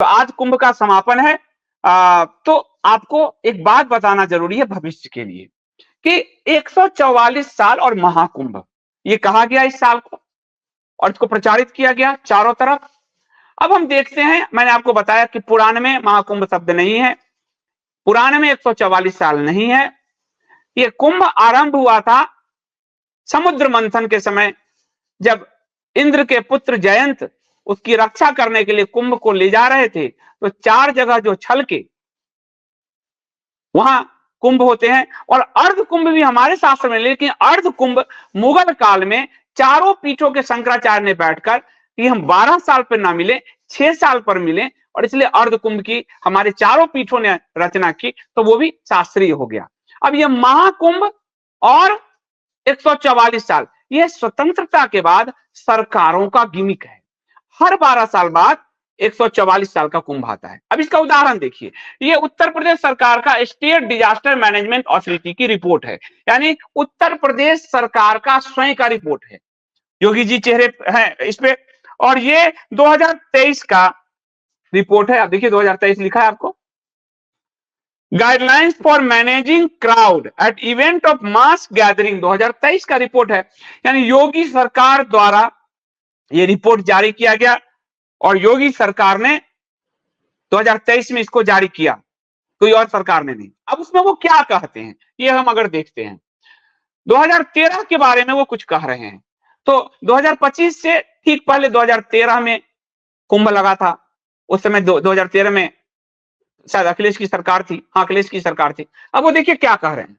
तो आज कुंभ का समापन है। तो आपको एक बात बताना जरूरी है भविष्य के लिए कि 144 साल और महाकुंभ ये कहा गया इस साल को और इसको प्रचारित किया गया चारों तरफ। अब हम देखते हैं, मैंने आपको बताया कि पुराण में महाकुंभ शब्द नहीं है, पुराण में 144 साल नहीं है। ये कुंभ आरंभ हुआ था समुद्र मंथन के समय, जब इंद्र के पुत्र जयंत उसकी रक्षा करने के लिए कुंभ को ले जा रहे थे, तो 4 जगह जो छल के वहां कुंभ होते हैं। और अर्ध कुंभ भी हमारे शास्त्र में, लेकिन अर्ध कुंभ मुगल काल में चारों पीठों के शंकराचार्य ने बैठकर कि हम 12 साल पर ना मिले, 6 साल पर मिले, और इसलिए अर्ध कुंभ की हमारे चारों पीठों ने रचना की, तो वो भी शास्त्रीय हो गया। अब ये महाकुंभ और 144 साल, यह स्वतंत्रता के बाद सरकारों का गिमिक है। हर 12 साल बाद 144 साल का कुंभ आता है। अब इसका उदाहरण देखिए, ये उत्तर प्रदेश सरकार का स्टेट डिजास्टर मैनेजमेंट अथॉरिटी की रिपोर्ट है, यानी उत्तर प्रदेश सरकार का स्वयं का रिपोर्ट है। योगी जी चेहरे हैं इस पे, और ये 2023 का रिपोर्ट है। अब देखिए 2023 लिखा है आपको, guidelines for managing crowd at event of mass gathering, 2023 का रिपोर्ट है। यानी योगी सरकार द्वारा यह रिपोर्ट जारी किया गया और योगी सरकार ने 2023 में इसको जारी किया, कोई और सरकार ने नहीं। अब उसमें वो क्या कहते हैं ये हम अगर देखते हैं, 2013 के बारे में वो कुछ कह रहे हैं। तो 2025 से ठीक पहले 2013 में कुंभ लगा था। उस समय 2013 में शायद अखिलेश की सरकार थी, हाँ अखिलेश की सरकार थी। अब वो देखिए क्या कह रहे हैं,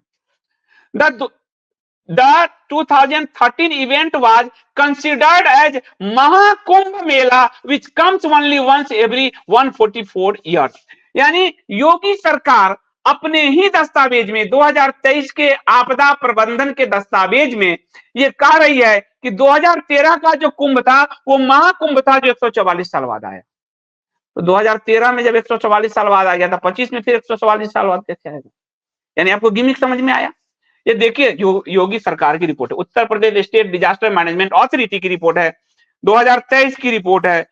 The 2013 event was considered as Mahakumbh Mela, which comes only once every 144 years. यानी योगी सरकार अपने ही दस्तावेज में 2023 के आपदा प्रबंधन के दस्तावेज में ये कह रही है कि 2013 का जो कुंभ था वो महाकुंभ था, जो 144 साल बाद आया। तो 2013 में जब 144 साल बाद आ गया था, 25 में फिर 144 साल बाद कैसे आएगा? यानी आपको गिमिक समझ में आया? ये देखिए योगी सरकार की रिपोर्ट है, Uttar Pradesh state disaster management authority की रिपोर्ट है, 2023 की रिपोर्ट है।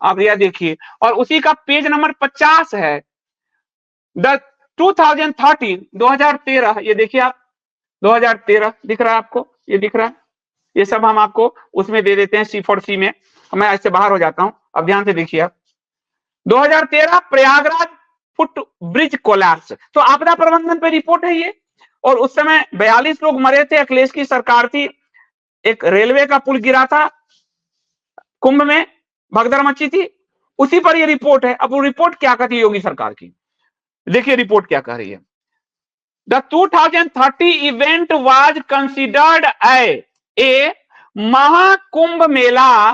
आप यह देखिए, और उसी का पेज नंबर 50 है, द 2013, ये देखिए आप 2013 दिख रहा है आपको, ये दिख रहा है, ये सब हम आपको उसमें दे देते हैं C4C में। मैं ऐसे बाहर हो जाता हूं, अब ध्यान से देखिए आप, 2013 प्रयागराज फुट ब्रिज कोलैप्स, तो आपदा प्रबंधन पे रिपोर्ट है ये। और उस समय 42 लोग मरे थे, अखिलेश की सरकार थी, एक रेलवे का पुल गिरा था, कुंभ में भगदड़ मची थी, उसी पर ये रिपोर्ट है। अब वो रिपोर्ट क्या कहती है योगी सरकार की, देखिए रिपोर्ट क्या कह रही है। The 2030 event was considered a Mahakumbh Mela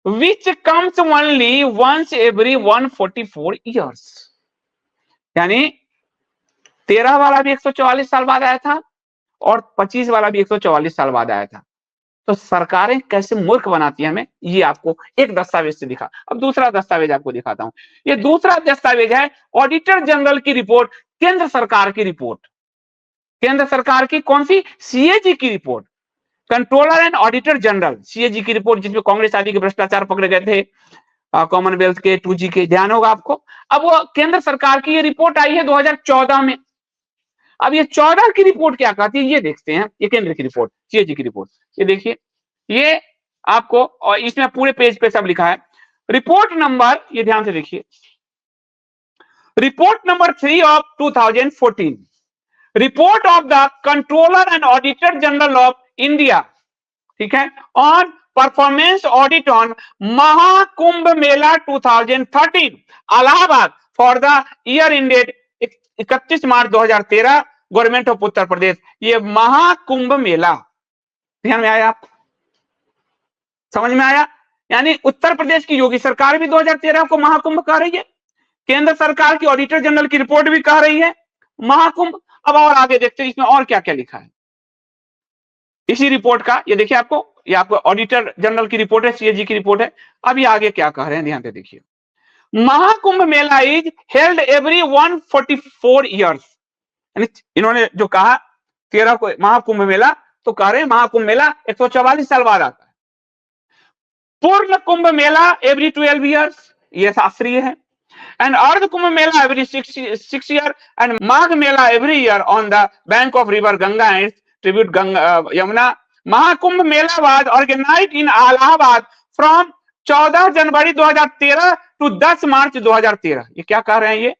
which comes only once every 144 years. यानी 13 वाला भी 144 साल बाद आया था और 25 वाला भी 144 साल बाद आया था। तो सरकारें कैसे मूर्ख बनाती है हमें, ये आपको एक दस्तावेज से दिखा। अब दूसरा दस्तावेज आपको दिखाता हूं। ये दूसरा दस्तावेज है ऑडिटर जनरल की रिपोर्ट, केंद्र सरकार की रिपोर्ट, केंद्र सरकार की कौन सी, सीएजी की report, controller and auditor general, CAG की रिपोर्ट, जिसमें कांग्रेस आदि के भ्रष्टाचार पकड़े गए थे, कॉमनवेल्थ के 2G के, ध्यान होगा आपको। अब वो केंद्र सरकार की ये रिपोर्ट आई है 2014 में। अब ये 14 की रिपोर्ट क्या कहती है ये देखते हैं, ये केंद्र की रिपोर्ट, सीएजी की रिपोर्ट, ये देखिए, ये आपको, और इसमें पूरे पेज पे सब लिखा है। रिपोर्ट नंबर, ये ध्यान से देखिए, report number 3 of 2014, report of the controller and auditor general of India, ठीक है, on performance audit on Mahakumbh Mela 2013 Allahabad for the year ended 31 March 2013, government of Uttar Pradesh. ये महाकुंभ मेला, ध्यान में आया आपको, समझ में आया? यानी उत्तर प्रदेश की योगी सरकार भी 2013 को महाकुंभ कह रही है, केंद्र सरकार की ऑडिटर जनरल की रिपोर्ट भी कह रही है महाकुंभ। अब और आगे देखते हैं इसमें और क्या क्या लिखा है इसी रिपोर्ट का, ये देखिए आपको, ये आपको ऑडिटर जनरल की रिपोर्ट है, सीएजी की रिपोर्ट है। अब ये आगे क्या कह रहे हैं, ध्यान से देखिए, महाकुंभ मेला इज हेल्ड एवरी 144 ईयर्स। इन्होंने जो कहा 13 को महाकुंभ मेला, तो कह रहे हैं महाकुंभ मेला 144 साल बाद आता है। पूर्ण कुंभ मेला एवरी 12 ईयर्स, ये शास्त्रीय है। And Ardh Kumbh Mela every six year and Magh Mela every year on the bank of river Ganga and its tribute Ganga, Yamuna. Mahakumbh Mela was organized in Allahabad from 14 January 2013 to 10 मार्च 2013। ये क्या कह रहे हैं ये?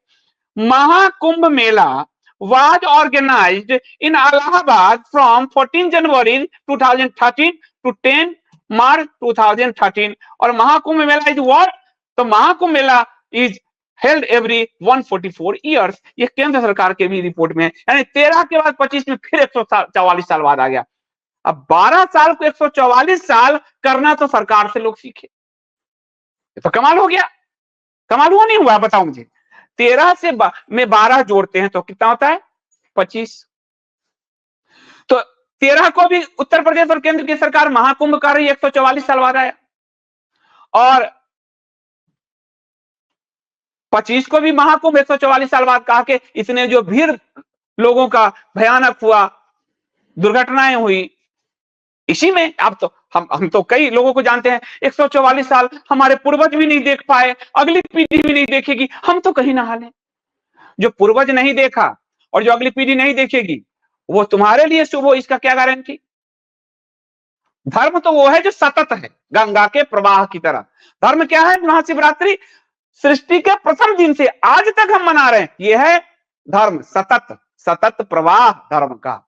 महाकुंभ मेला was organized in Allahabad from 14 January 2013 to 10 March 2013। और महाकुंभ मेला is what? तो महाकुंभ मेला is held every 144 years। ये केंद्र सरकार के भी रिपोर्ट में, यानी 13 के बाद 25 में फिर 144 साल बाद आ गया। अब 12 साल को 144 साल करना तो सरकार से लोग सीखे। ये तो कमाल हो गया। कमाल हुआ नहीं हुआ? बताओ मुझे। 13 से में 12 जोड़ते हैं तो कितना होता है? 25। तो 13 को भी उत्तर प्रदेश और केंद्र की सरकार महाकुंभ कर रही है, 144 साल बाद आया। और 25 को भी महाकुंभ 144 साल बाद कहा कि इसने जो भीड़ लोगों का भयानक हुआ, दुर्घटनाएं हुई, इसी में आप तो हम तो कई लोगों को जानते हैं 144 साल हमारे पूर्वज भी नहीं देख पाए, अगली पीढ़ी भी नहीं देखेगी, हम तो कहीं ना हालें। जो पूर्वज नहीं देखा और जो अगली पीढ़ी नहीं देखेगी वो तुम्हारे लिए शुभ हो, इसका क्या गारंटी? धर्म तो वो है जो सतत है, गंगा के प्रवाह की तरह। धर्म क्या है? महाशिवरात्रि सृष्टि के प्रथम दिन से आज तक हम मना रहे हैं, यह है धर्म, सतत सतत प्रवाह धर्म का।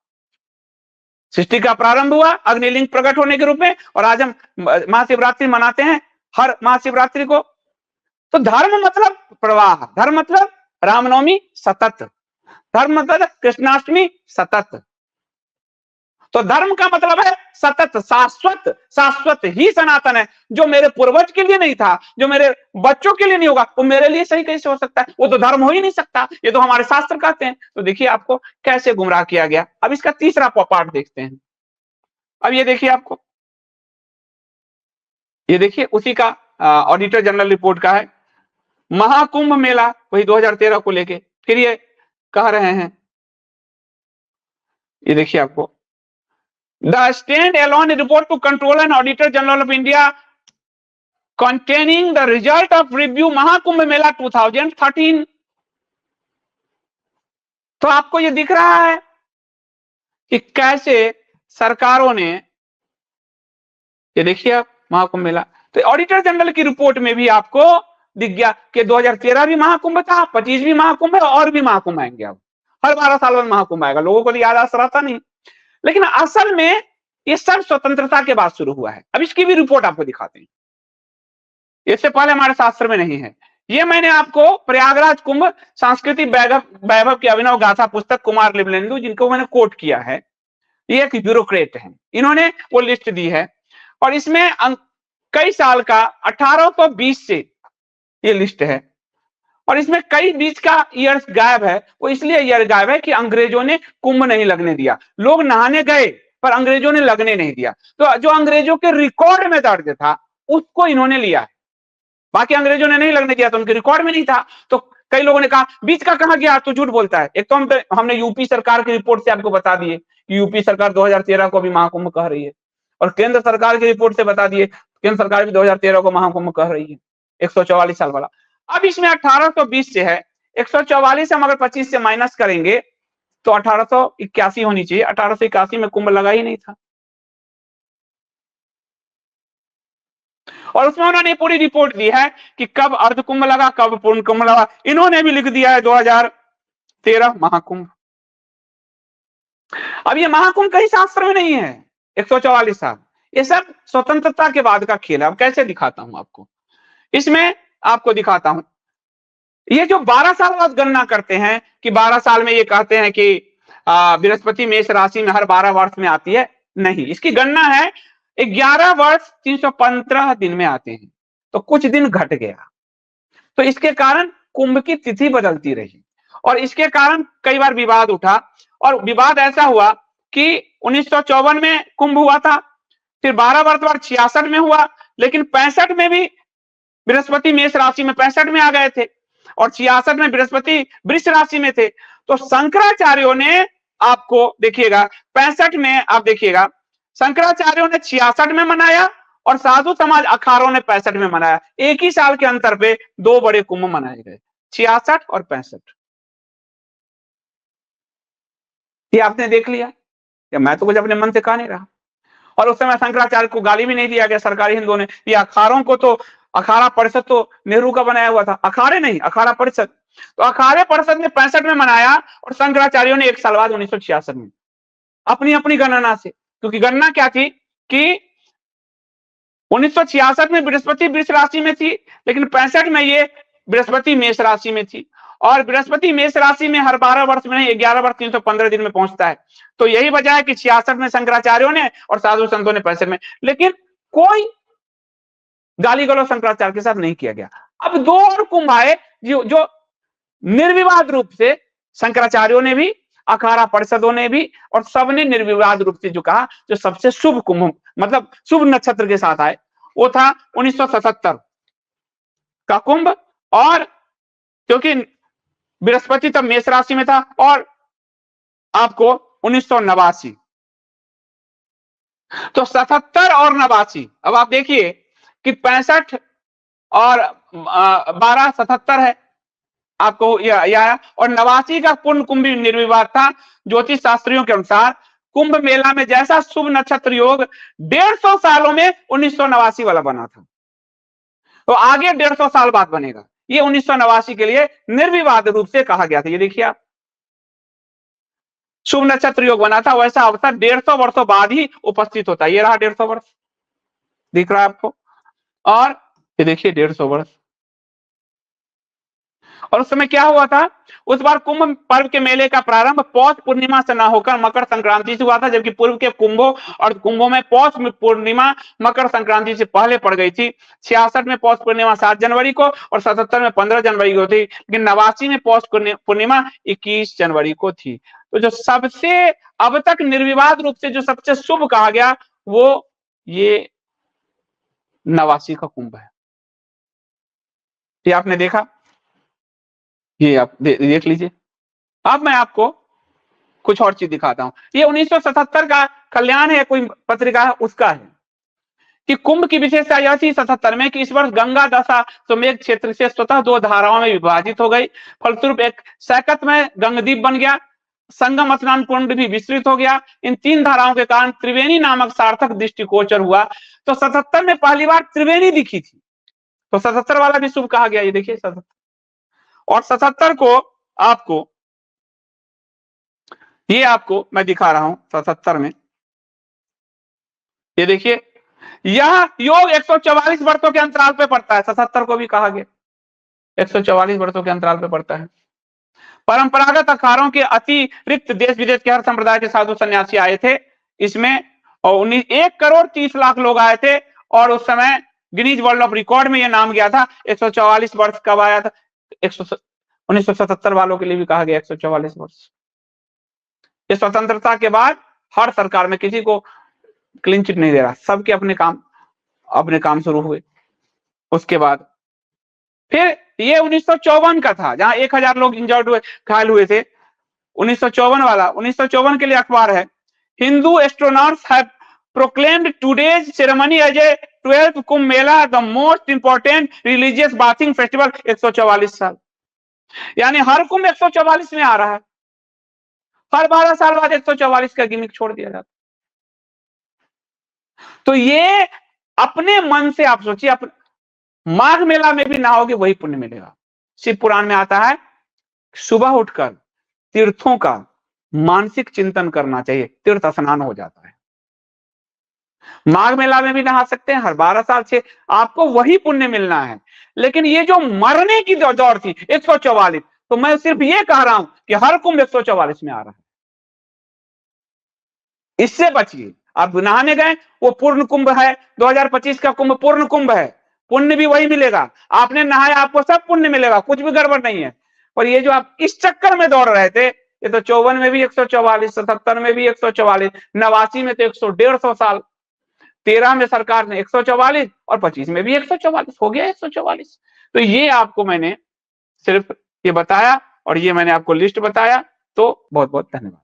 सृष्टि का प्रारंभ हुआ अग्निलिंग प्रकट होने के रूप में, और आज हम महाशिवरात्रि मनाते हैं हर महाशिवरात्रि को। तो धर्म मतलब प्रवाह, धर्म मतलब रामनवमी सतत, धर्म मतलब कृष्णाष्टमी सतत। तो धर्म का मतलब है सतत, शाश्वत। शाश्वत ही सनातन है। जो मेरे पूर्वज के लिए नहीं था, जो मेरे बच्चों के लिए नहीं होगा, वो मेरे लिए सही कैसे हो सकता है? वो तो धर्म हो ही नहीं सकता। ये तो हमारे शास्त्र कहते हैं। तो देखिए आपको कैसे गुमराह किया गया। अब इसका तीसरा पार्ट देखते हैं। अब ये देखिए आपको, ये देखिए उसी का ऑडिटर जनरल रिपोर्ट का है। महाकुंभ मेला वही 2013 को लेके फिर ये कह रहे हैं, ये देखिए आपको, the stand alone report to controller and auditor general of India containing the result of review Mahakumbh Mela 2013। तो आपको ये दिख रहा है कि कैसे सरकारों ने, ये देखिए आप महाकुंभ मेला, तो ऑडिटर जनरल की रिपोर्ट में भी आपको दिख गया कि 2013 भी महाकुंभ था, 25 भी महाकुंभ है और भी महाकुंभ आएंगे। अब हर 12 साल बाद महाकुंभ आएगा। लोगों को तो याद रहता नहीं, लेकिन असल में ये सब स्वतंत्रता के बाद शुरू हुआ है। अब इसकी भी रिपोर्ट आपको दिखाते हैं, इससे पहले हमारे शास्त्र में नहीं है। ये मैंने आपको प्रयागराज कुंभ सांस्कृतिक वैभव की अभिनव गाथा पुस्तक कुमार लिबलेंदु, जिनको मैंने कोट किया है, ये एक ब्यूरोक्रेट है, इन्होंने वो लिस्ट दी है। और इसमें कई साल का 1820 से ये लिस्ट है, और इसमें कई बीच का ईयर्स गायब है। वो इसलिए ईयर गायब है कि अंग्रेजों ने कुंभ नहीं लगने दिया। लोग नहाने गए पर अंग्रेजों ने लगने नहीं दिया। तो जो अंग्रेजों के रिकॉर्ड में दर्ज था उसको इन्होंने लिया है, बाकी अंग्रेजों ने नहीं लगने दिया, तो उनके रिकॉर्ड में नहीं था। तो कई लोगों ने कहा बीच का कहां गया, तो झूठ बोलता है। एक तो हमने यूपी सरकार की रिपोर्ट से आपको बता दिए कि यूपी सरकार 2013 को भी महाकुंभ कह रही है, और केंद्र सरकार की रिपोर्ट से बता दिए केंद्र सरकार भी 2013 को महाकुंभ कह रही है, 144 साल वाला। अब इसमें 1820 से है, 144 हम अगर 25 से माइनस करेंगे तो 1881 होनी चाहिए। 1881 में कुंभ लगा ही नहीं था, और उसमें उन्होंने पूरी रिपोर्ट दी है कि कब अर्ध कुंभ लगा, कब पूर्ण कुंभ लगा। इन्होंने भी लिख दिया है 2013 महाकुंभ। अब ये महाकुंभ कहीं शास्त्र में नहीं है, 144 साल, ये सब स्वतंत्रता के बाद का खेल है। अब कैसे दिखाता हूं आपको, इसमें आपको दिखाता हूं। ये जो 12 साल बाद गणना करते हैं कि 12 साल में, ये कहते हैं कि बृहस्पति मेष राशि में हर 12 वर्ष में आती है, नहीं, इसकी गणना है 11 वर्ष 315 दिन में आते हैं। तो कुछ दिन घट गया, तो इसके कारण कुंभ की तिथि बदलती रही, और इसके कारण कई बार विवाद उठा। और विवाद ऐसा हुआ कि 1954 में कुंभ हुआ था, फिर 12 वर्ष बाद 66 में हुआ, लेकिन 65 में भी बृहस्पति मेष राशि में 65 में आ गए थे, और 66 में बृहस्पति वृष राशि में थे। तो शंकराचार्यों ने, आपको देखिएगा 65 में, आप देखिएगा शंकराचार्यों ने 66 में मनाया और साधु समाज अखाड़ों ने 65 में मनाया। एक ही साल के अंतर पे 2 बड़े कुंभ मनाए गए, 66 और 65। ये आपने देख लिया, या मैं तो कुछ अपने मन से कह नहीं रहा। और उस समय शंकराचार्य को गाली भी नहीं दिया गया सरकारी हिंदुओं ने। ये अखाड़ों को तो, अखाड़ा परिषद तो नेहरू का बनाया हुआ था, अखाड़े नहीं, अखाड़ा परिषद। तो अखाड़े परिषद ने 65 में मनाया और शंकराचार्यों ने 1 साल बाद 1966 में, अपनी अपनी गणना से। क्योंकि गणना क्या थी कि 1966 में बृहस्पति वृष राशि में थी, लेकिन 65 में ये बृहस्पति मेष राशि में थी। और बृहस्पति मेष राशि में हर 12 वर्ष में नहीं, 11 वर्ष 315 दिन में पहुंचता है। तो यही वजह है कि 66 में शंकराचार्यों ने और साधु संतों ने 65 में। लेकिन कोई गाली गलौज शंकराचार्य के साथ नहीं किया गया। अब 2 और कुंभ आए जो निर्विवाद रूप से शंकराचार्यों ने भी, अखाड़ा परिषदों ने भी, और सबने निर्विवाद रूप से जो कहा, जो सबसे शुभ कुंभ, मतलब शुभ नक्षत्र के साथ आए, वो था 1977 का कुंभ। और क्योंकि बृहस्पति तब मेष राशि में था, और आपको 1989, तो 77 और 89। अब आप देखिए कि 65 और 12 77 है आपको यह, और 89 का पूर्ण कुंभ निर्विवाद था। ज्योतिष शास्त्रियों के अनुसार कुंभ मेला में जैसा शुभ नक्षत्र योग 150 सालों में 1989 वाला बना था, तो आगे 150 साल बाद बनेगा। ये 1989 के लिए निर्विवाद रूप से कहा गया था। ये देखिए आप, शुभ नक्षत्र योग बना था, वैसा अवसर 150 वर्षों बाद ही उपस्थित होता है। ये रहा 150 वर्ष, दिख रहा है आपको। और ये देखिए 150 वर्ष। और उस समय क्या हुआ था, उस बार कुंभ पर्व के मेले का प्रारंभ पौष पूर्णिमा से ना होकर मकर संक्रांति से हुआ था, जबकि पूर्व के कुंभों और कुंभों में पौष पूर्णिमा मकर संक्रांति से पहले पड़ गई थी। 66 में पौष पूर्णिमा 7 जनवरी को और 77 में 15 जनवरी को थी, लेकिन 89 में पौष पूर्णिमा 21 जनवरी को थी। तो जो सबसे अब तक निर्विवाद रूप से जो सबसे शुभ कहा गया, वो ये 89 का कुंभ है। ये आपने देखा, ये आप देख लीजिए। अब मैं आपको कुछ और चीज दिखाता हूं। ये 1977 का कल्याण है, कोई पत्रिका है, उसका है कि कुंभ की विशेषता यह थी 77 में कि इस वर्ष गंगा दशा सुमेघ क्षेत्र से स्वतः 2 धाराओं में विभाजित हो गई। फलस्वरूप एक सैकत में गंगद्वीप बन गया, संगम स्नान कुंड भी विस्तृत हो गया। इन 3 धाराओं के कारण त्रिवेणी नामक सार्थक दृष्टिगोचर हुआ। तो 77 में पहली बार त्रिवेणी दिखी थी, तो 77 वाला भी शुभ कहा गया। ये देखिए 77, और 77 को आपको, ये आपको मैं दिखा रहा हूं 77 में, ये देखिए यह योग 144 वर्षों के अंतराल पे पड़ता है। 77 को भी कहा गया 144 वर्षों के अंतराल पे पड़ता है। परंपरागत अखाड़ों के अतिरिक्त देश विदेश के हर संप्रदाय के साधु सन्यासी आए थे इसमें, और 1 करोड़ 30 लाख लोग आए थे। और उस समय गिनीज वर्ल्ड ऑफ रिकॉर्ड में यह नाम गया था। 144 वर्ष कब आया था, 1977 वालों के लिए भी कहा गया 144 वर्ष। इस स्वतंत्रता के बाद हर सरकार में किसी को क्लीन चिट नहीं दे रहा, सबके अपने काम शुरू हुए। उसके बाद फिर ये 1954 का था, जहां 1000 लोग इंजर्ड हुए, घायल हुए थे। 1954 वाला, 1954 के लिए अखबार है, Hindu astronauts have proclaimed today's ceremony as a 12th Kumbh Mela the most important religious bathing festival. 144 साल, यानी हर कुंभ 144 में आ रहा है, हर 12 साल बाद 144 का गिमिक छोड़ दिया जाता। तो ये अपने मन से आप सोचिए, माघ मेला में भी नहाओगे वही पुण्य मिलेगा। शिव पुराण में आता है, सुबह उठकर तीर्थों का मानसिक चिंतन करना चाहिए, तीर्थ स्नान हो जाता है। माघ मेला में भी नहा सकते हैं, हर 12 साल से आपको वही पुण्य मिलना है। लेकिन ये जो मरने की दौड़ थी 144, तो मैं सिर्फ ये कह रहा हूं कि हर कुंभ 144 में आ रहा है, इससे बचिए। आप नहाने गए, वो पूर्ण कुंभ है, 2025 का कुंभ पूर्ण कुंभ है, पुण्य भी वही मिलेगा। आपने नहाया, आपको सब पुण्य मिलेगा, कुछ भी गड़बड़ नहीं है। और ये जो आप इस चक्कर में दौड़ रहे थे, ये तो 54 में भी 144, 77 में भी 144, 89 में तो 150 साल, 13 में सरकार ने 144 और 25 में भी 144 हो गया 144। तो ये आपको मैंने सिर्फ ये बताया और ये मैंने आपको लिस्ट बताया। तो बहुत बहुत धन्यवाद।